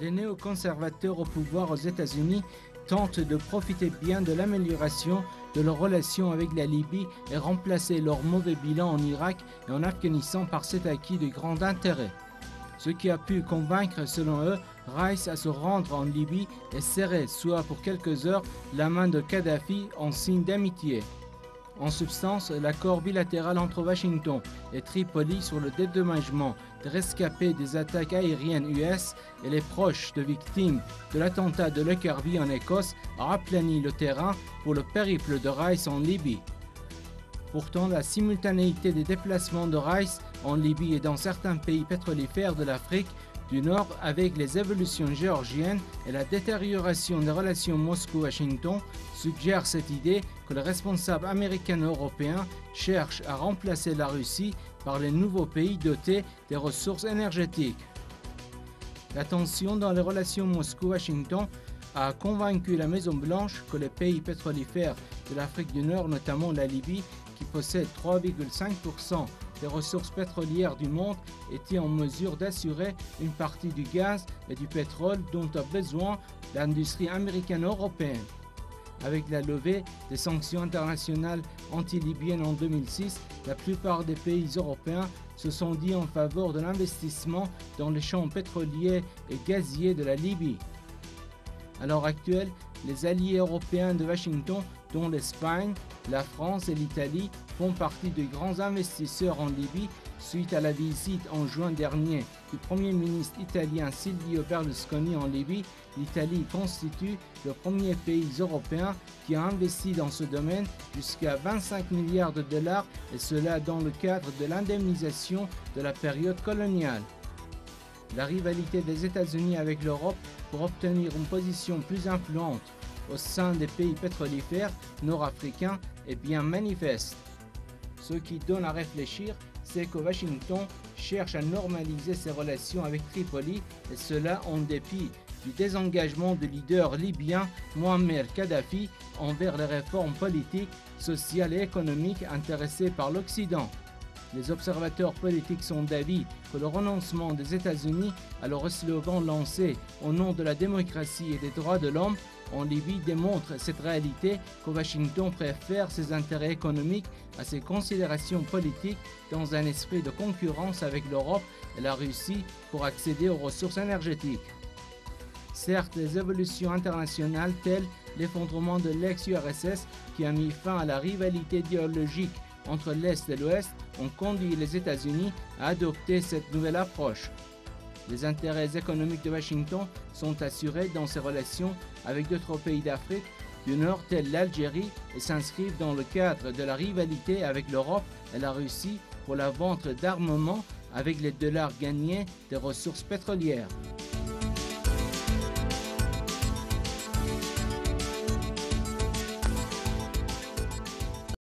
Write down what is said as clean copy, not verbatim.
Les néoconservateurs au pouvoir aux États-Unis tentent de profiter bien de l'amélioration de leurs relations avec la Libye et remplacer leur mauvais bilan en Irak et en Afghanistan par cet acquis de grand intérêt. Ce qui a pu convaincre, selon eux, Raïs à se rendre en Libye et serrer, soit pour quelques heures, la main de Kadhafi en signe d'amitié. En substance, l'accord bilatéral entre Washington et Tripoli sur le dédommagement des rescapés des attaques aériennes US et les proches de victimes de l'attentat de Lockerbie en Écosse a aplani le terrain pour le périple de Raïs en Libye. Pourtant, la simultanéité des déplacements de Raïs en Libye et dans certains pays pétrolifères de l'Afrique du Nord avec les évolutions géorgiennes et la détérioration des relations Moscou-Washington suggère cette idée que les responsables américano-européens cherchent à remplacer la Russie par les nouveaux pays dotés des ressources énergétiques. La tension dans les relations Moscou-Washington a convaincu la Maison-Blanche que les pays pétrolifères de l'Afrique du Nord, notamment la Libye, qui possède 3,5% des ressources pétrolières du monde, étaient en mesure d'assurer une partie du gaz et du pétrole dont a besoin l'industrie américano-européenne. Avec la levée des sanctions internationales anti-libyennes en 2006, la plupart des pays européens se sont dit en faveur de l'investissement dans les champs pétroliers et gaziers de la Libye. À l'heure actuelle, les alliés européens de Washington, dont l'Espagne, la France et l'Italie, font partie de grands investisseurs en Libye suite à la visite en juin dernier du Premier ministre italien Silvio Berlusconi en Libye. L'Italie constitue le premier pays européen qui a investi dans ce domaine jusqu'à 25 milliards de dollars, et cela dans le cadre de l'indemnisation de la période coloniale. La rivalité des États-Unis avec l'Europe pour obtenir une position plus influente au sein des pays pétrolifères nord-africains est bien manifeste. Ce qui donne à réfléchir, c'est que Washington cherche à normaliser ses relations avec Tripoli, et cela en dépit du désengagement du leader libyen Mohamed Kadhafi envers les réformes politiques, sociales et économiques intéressées par l'Occident. Les observateurs politiques sont d'avis que le renoncement des États-Unis à leur slogan lancé au nom de la démocratie et des droits de l'homme en Libye démontre cette réalité que Washington préfère ses intérêts économiques à ses considérations politiques dans un esprit de concurrence avec l'Europe et la Russie pour accéder aux ressources énergétiques. Certes, les évolutions internationales telles l'effondrement de l'ex-URSS qui a mis fin à la rivalité idéologique entre l'Est et l'Ouest ont conduit les États-Unis à adopter cette nouvelle approche. Les intérêts économiques de Washington sont assurés dans ses relations avec d'autres pays d'Afrique du Nord tels l'Algérie et s'inscrivent dans le cadre de la rivalité avec l'Europe et la Russie pour la vente d'armements avec les dollars gagnés des ressources pétrolières.